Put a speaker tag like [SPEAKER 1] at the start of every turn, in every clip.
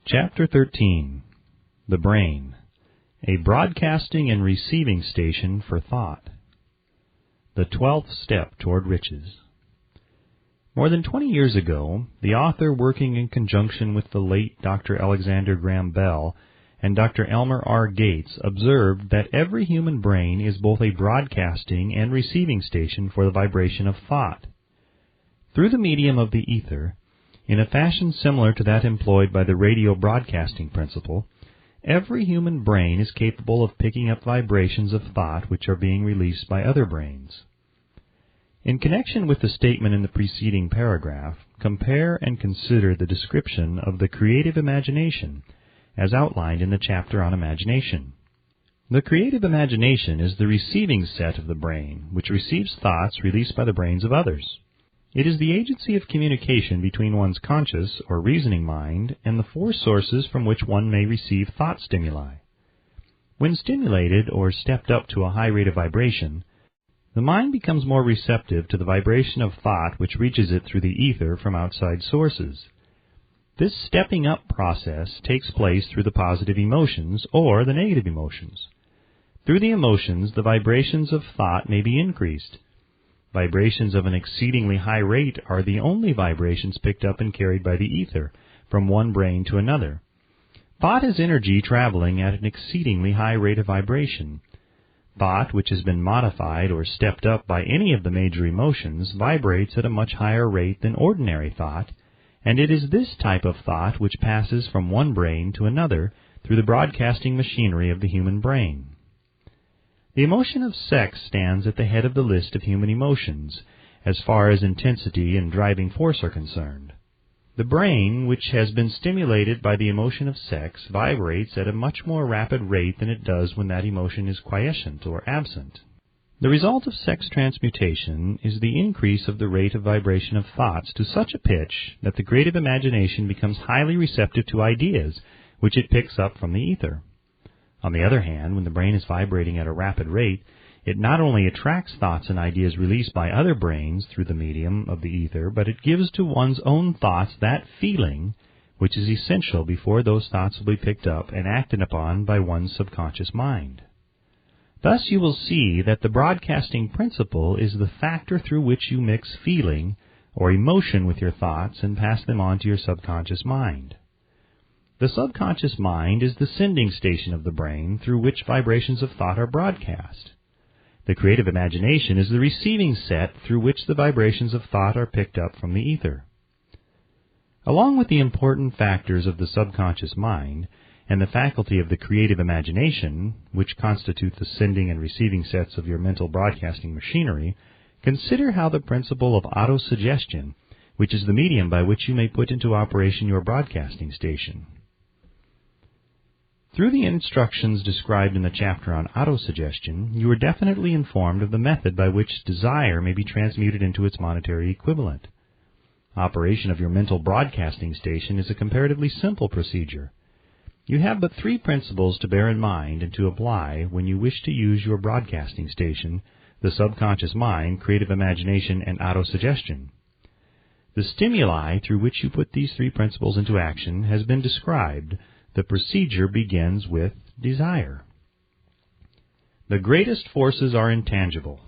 [SPEAKER 1] Chapter 13. The Brain, a Broadcasting and Receiving Station for Thought. The 12th Step Toward Riches. More than 20 years ago, the author, working in conjunction with the late Dr. Alexander Graham Bell and Dr. Elmer R. Gates, observed that every human brain is both a broadcasting and receiving station for the vibration of thought. Through the medium of the ether, in a fashion similar to that employed by the radio broadcasting principle, every human brain is capable of picking up vibrations of thought which are being released by other brains. In connection with the statement in the preceding paragraph, compare and consider the description of the creative imagination as outlined in the chapter on imagination. The creative imagination is the receiving set of the brain, which receives thoughts released by the brains of others. It is the agency of communication between one's conscious or reasoning mind and the four sources from which one may receive thought stimuli. When stimulated or stepped up to a high rate of vibration, the mind becomes more receptive to the vibration of thought which reaches it through the ether from outside sources. This stepping up process takes place through the positive emotions or the negative emotions. Through the emotions, the vibrations of thought may be increased. Vibrations of an exceedingly high rate are the only vibrations picked up and carried by the ether from one brain to another. Thought is energy traveling at an exceedingly high rate of vibration. Thought which has been modified or stepped up by any of the major emotions vibrates at a much higher rate than ordinary thought, and it is this type of thought which passes from one brain to another through the broadcasting machinery of the human brain. The emotion of sex stands at the head of the list of human emotions, as far as intensity and driving force are concerned. The brain, which has been stimulated by the emotion of sex, vibrates at a much more rapid rate than it does when that emotion is quiescent or absent. The result of sex transmutation is the increase of the rate of vibration of thoughts to such a pitch that the creative imagination becomes highly receptive to ideas which it picks up from the ether. On the other hand, when the brain is vibrating at a rapid rate, it not only attracts thoughts and ideas released by other brains through the medium of the ether, but it gives to one's own thoughts that feeling which is essential before those thoughts will be picked up and acted upon by one's subconscious mind. Thus you will see that the broadcasting principle is the factor through which you mix feeling or emotion with your thoughts and pass them on to your subconscious mind. The subconscious mind is the sending station of the brain through which vibrations of thought are broadcast. The creative imagination is the receiving set through which the vibrations of thought are picked up from the ether. Along with the important factors of the subconscious mind and the faculty of the creative imagination, which constitute the sending and receiving sets of your mental broadcasting machinery, consider how the principle of autosuggestion, which is the medium by which you may put into operation your broadcasting station. Through the instructions described in the chapter on autosuggestion, you are definitely informed of the method by which desire may be transmuted into its monetary equivalent. Operation of your mental broadcasting station is a comparatively simple procedure. You have but three principles to bear in mind and to apply when you wish to use your broadcasting station, the subconscious mind, creative imagination, and autosuggestion. The stimuli through which you put these three principles into action has been described. The procedure begins with desire. The greatest forces are intangible.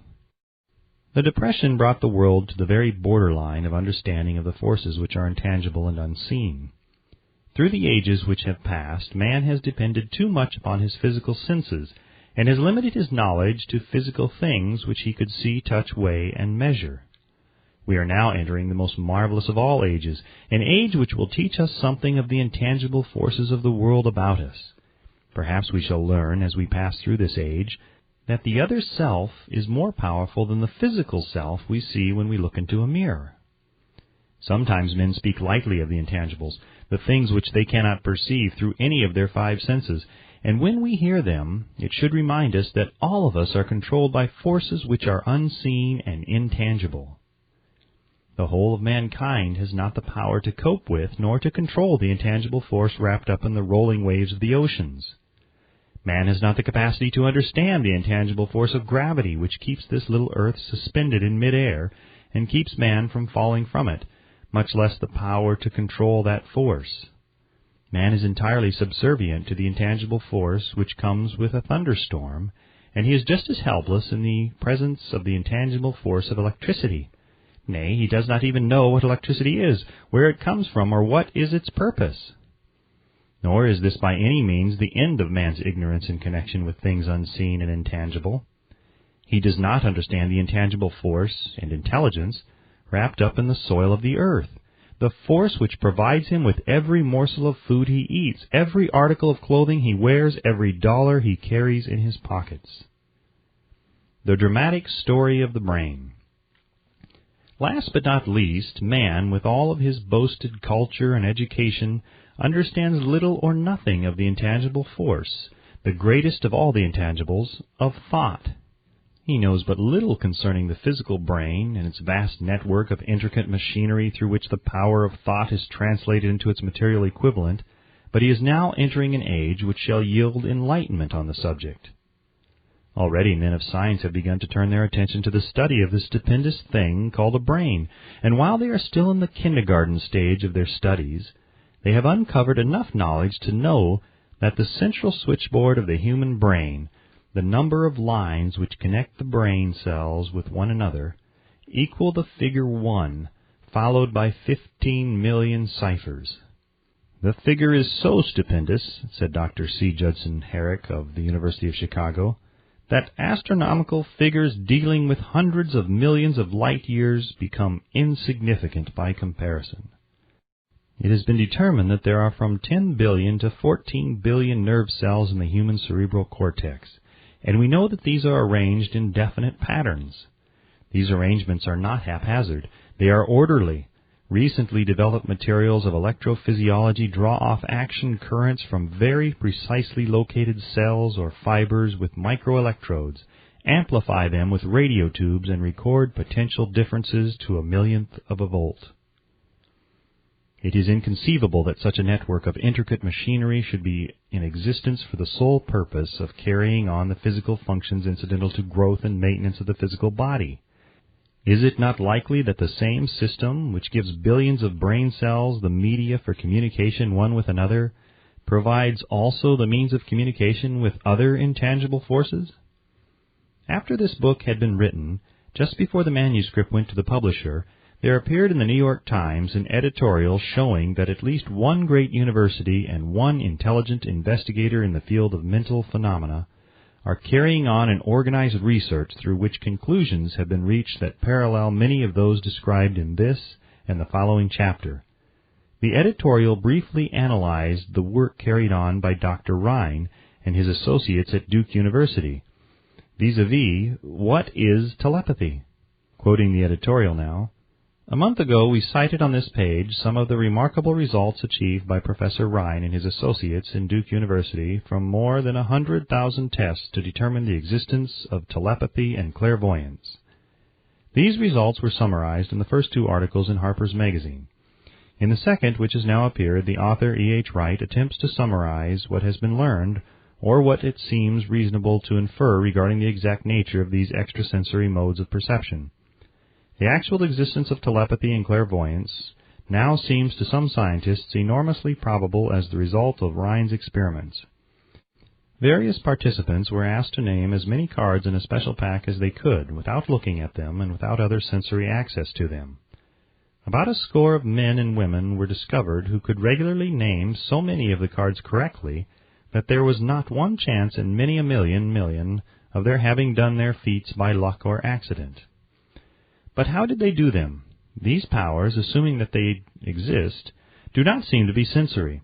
[SPEAKER 1] The Depression brought the world to the very borderline of understanding of the forces which are intangible and unseen. Through the ages which have passed, man has depended too much upon his physical senses and has limited his knowledge to physical things which he could see, touch, weigh, and measure. We are now entering the most marvelous of all ages, an age which will teach us something of the intangible forces of the world about us. Perhaps we shall learn, as we pass through this age, that the other self is more powerful than the physical self we see when we look into a mirror. Sometimes men speak lightly of the intangibles, the things which they cannot perceive through any of their five senses, and when we hear them, it should remind us that all of us are controlled by forces which are unseen and intangible. The whole of mankind has not the power to cope with nor to control the intangible force wrapped up in the rolling waves of the oceans. Man has not the capacity to understand the intangible force of gravity which keeps this little earth suspended in midair and keeps man from falling from it, much less the power to control that force. Man is entirely subservient to the intangible force which comes with a thunderstorm, and he is just as helpless in the presence of the intangible force of electricity. Nay, he does not even know what electricity is, where it comes from, or what is its purpose. Nor is this by any means the end of man's ignorance in connection with things unseen and intangible. He does not understand the intangible force and intelligence wrapped up in the soil of the earth, the force which provides him with every morsel of food he eats, every article of clothing he wears, every dollar he carries in his pockets. The dramatic story of the brain. Last but not least, man, with all of his boasted culture and education, understands little or nothing of the intangible force, the greatest of all the intangibles, of thought. He knows but little concerning the physical brain and its vast network of intricate machinery through which the power of thought is translated into its material equivalent, but he is now entering an age which shall yield enlightenment on the subject. Already men of science have begun to turn their attention to the study of this stupendous thing called a brain, and while they are still in the kindergarten stage of their studies, they have uncovered enough knowledge to know that the central switchboard of the human brain, the number of lines which connect the brain cells with one another, equal the figure 1, followed by 15 million ciphers. The figure is so stupendous, said Dr. C. Judson Herrick of the University of Chicago, that astronomical figures dealing with hundreds of millions of light years become insignificant by comparison. It has been determined that there are from 10 billion to 14 billion nerve cells in the human cerebral cortex, and we know that these are arranged in definite patterns. These arrangements are not haphazard. They are orderly. Recently developed materials of electrophysiology draw off action currents from very precisely located cells or fibers with microelectrodes, amplify them with radio tubes, and record potential differences to a millionth of a volt. It is inconceivable that such a network of intricate machinery should be in existence for the sole purpose of carrying on the physical functions incidental to growth and maintenance of the physical body. Is it not likely that the same system, which gives billions of brain cells the media for communication one with another, provides also the means of communication with other intangible forces? After this book had been written, just before the manuscript went to the publisher, there appeared in the New York Times an editorial showing that at least one great university and one intelligent investigator in the field of mental phenomena are carrying on an organized research through which conclusions have been reached that parallel many of those described in this and the following chapter. The editorial briefly analyzed the work carried on by Dr. Rhine and his associates at Duke University, vis-a-vis, what is telepathy? Quoting the editorial now, a month ago we cited on this page some of the remarkable results achieved by Professor Rhine and his associates in Duke University from more than 100,000 tests to determine the existence of telepathy and clairvoyance. These results were summarized in the first two articles in Harper's Magazine. In the second, which has now appeared, the author E.H. Wright attempts to summarize what has been learned, or what it seems reasonable to infer regarding the exact nature of these extrasensory modes of perception. The actual existence of telepathy and clairvoyance now seems to some scientists enormously probable as the result of Rhine's experiments. Various participants were asked to name as many cards in a special pack as they could, without looking at them and without other sensory access to them. About a score of men and women were discovered who could regularly name so many of the cards correctly that there was not one chance in many a million of their having done their feats by luck or accident. But how did they do them? These powers, assuming that they exist, do not seem to be sensory.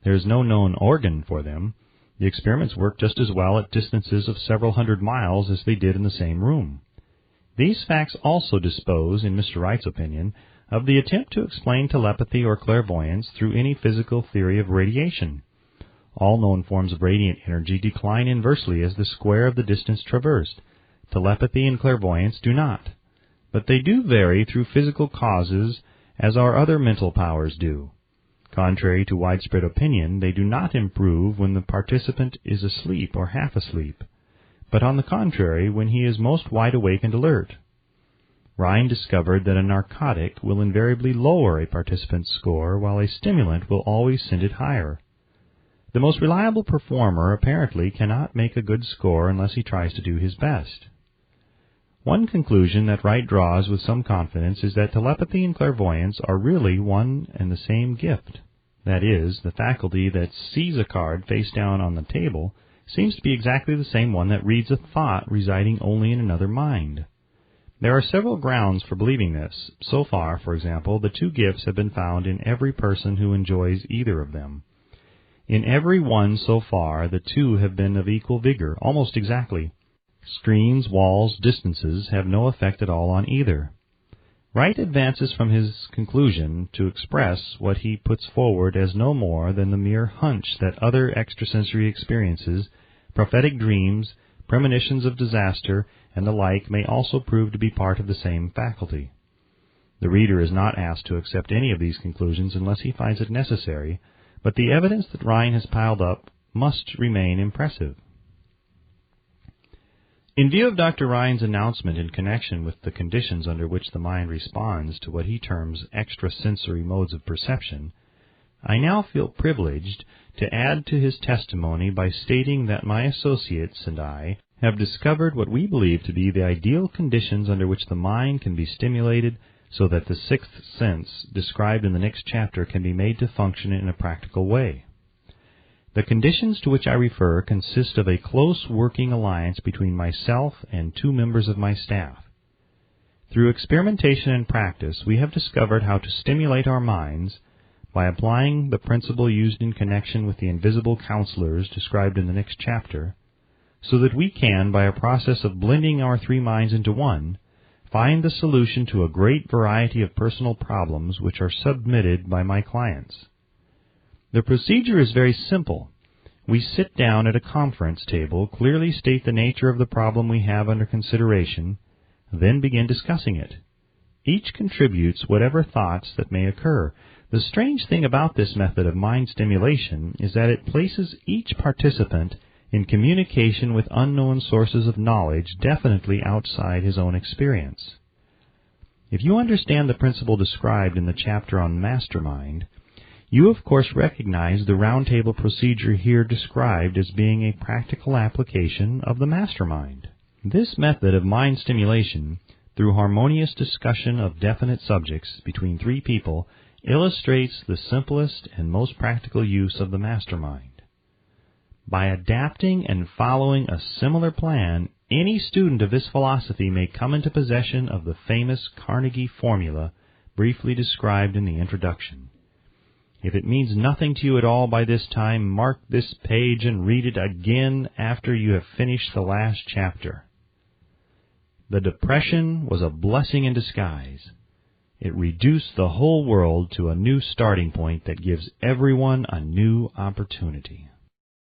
[SPEAKER 1] There is no known organ for them. The experiments work just as well at distances of several hundred miles as they did in the same room. These facts also dispose, in Mr. Wright's opinion, of the attempt to explain telepathy or clairvoyance through any physical theory of radiation. All known forms of radiant energy decline inversely as the square of the distance traversed. Telepathy and clairvoyance do not. But they do vary through physical causes as our other mental powers do. Contrary to widespread opinion, they do not improve when the participant is asleep or half asleep, but on the contrary when he is most wide awake and alert. Rhine discovered that a narcotic will invariably lower a participant's score, while a stimulant will always send it higher. The most reliable performer apparently cannot make a good score unless he tries to do his best. One conclusion that Wright draws with some confidence is that telepathy and clairvoyance are really one and the same gift. That is, the faculty that sees a card face down on the table seems to be exactly the same one that reads a thought residing only in another mind. There are several grounds for believing this. So far, for example, the two gifts have been found in every person who enjoys either of them. In every one so far, the two have been of equal vigor, almost exactly. Screens, walls, distances have no effect at all on either. Wright advances from his conclusion to express what he puts forward as no more than the mere hunch that other extrasensory experiences, prophetic dreams, premonitions of disaster, and the like may also prove to be part of the same faculty. The reader is not asked to accept any of these conclusions unless he finds it necessary, but the evidence that Rhine has piled up must remain impressive. In view of Dr. Rhine's announcement in connection with the conditions under which the mind responds to what he terms extrasensory modes of perception, I now feel privileged to add to his testimony by stating that my associates and I have discovered what we believe to be the ideal conditions under which the mind can be stimulated so that the sixth sense described in the next chapter can be made to function in a practical way. The conditions to which I refer consist of a close working alliance between myself and two members of my staff. Through experimentation and practice, we have discovered how to stimulate our minds by applying the principle used in connection with the invisible counselors described in the next chapter, so that we can, by a process of blending our three minds into one, find the solution to a great variety of personal problems which are submitted by my clients. The procedure is very simple. We sit down at a conference table, clearly state the nature of the problem we have under consideration, then begin discussing it. Each contributes whatever thoughts that may occur. The strange thing about this method of mind stimulation is that it places each participant in communication with unknown sources of knowledge definitely outside his own experience. If you understand the principle described in the chapter on Mastermind, you of course recognize the roundtable procedure here described as being a practical application of the Mastermind. This method of mind stimulation, through harmonious discussion of definite subjects between three people, illustrates the simplest and most practical use of the Mastermind. By adapting and following a similar plan, any student of this philosophy may come into possession of the famous Carnegie formula briefly described in the introduction. If it means nothing to you at all by this time, mark this page and read it again after you have finished the last chapter. The depression was a blessing in disguise. It reduced the whole world to a new starting point that gives everyone a new opportunity.